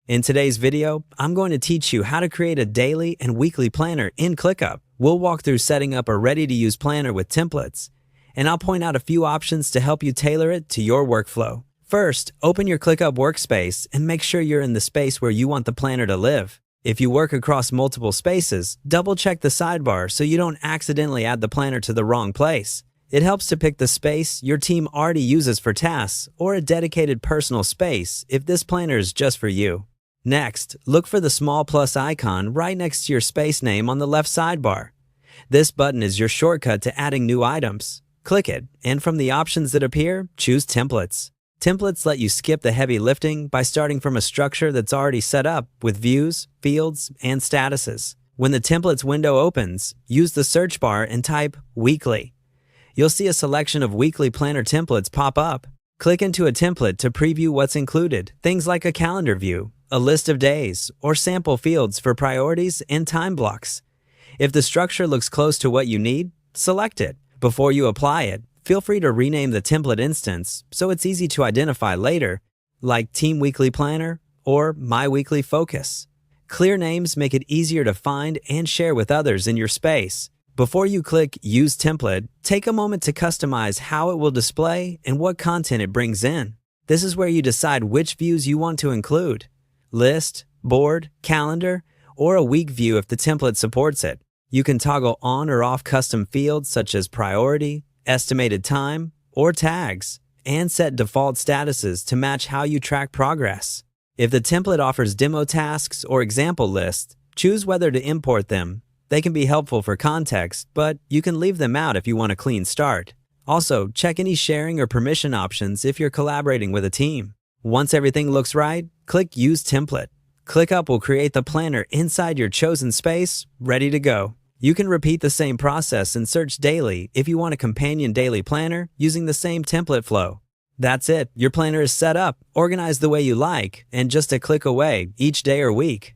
In today's video, I'm going to teach you how to create a daily and weekly planner in ClickUp. We'll walk through setting up a ready-to-use planner with templates, and I'll point out a few options to help you tailor it to your workflow. First, open your ClickUp workspace and make sure you're in the space where you want the planner to live. If you work across multiple spaces, double-check the sidebar so you don't accidentally add the planner to the wrong place. It helps to pick the space your team already uses for tasks or a dedicated personal space if this planner is just for you. Next, look for the small plus icon right next to your space name on the left sidebar. This button is your shortcut to adding new items. Click it, and from the options that appear, choose Templates. Templates let you skip the heavy lifting by starting from a structure that's already set up with views, fields, and statuses. When the Templates window opens, use the search bar and type Weekly. You'll see a selection of weekly planner templates pop up. Click into a template to preview what's included, things like a calendar view, a list of days, or sample fields for priorities and time blocks. If the structure looks close to what you need, select it. Before you apply it, feel free to rename the template instance so it's easy to identify later, like Team Weekly Planner or My Weekly Focus. Clear names make it easier to find and share with others in your space. Before you click Use Template, take a moment to customize how it will display and what content it brings in. This is where you decide which views you want to include: list, board, calendar, or a week view if the template supports it. You can toggle on or off custom fields such as priority, estimated time, or tags, and set default statuses to match how you track progress. If the template offers demo tasks or example lists, choose whether to import them. They can be helpful for context, but you can leave them out if you want a clean start. Also, check any sharing or permission options if you're collaborating with a team. Once everything looks right, click Use Template. ClickUp will create the planner inside your chosen space, ready to go. You can repeat the same process and search daily if you want a companion daily planner using the same template flow. That's it. Your planner is set up, organized the way you like, and just a click away each day or week.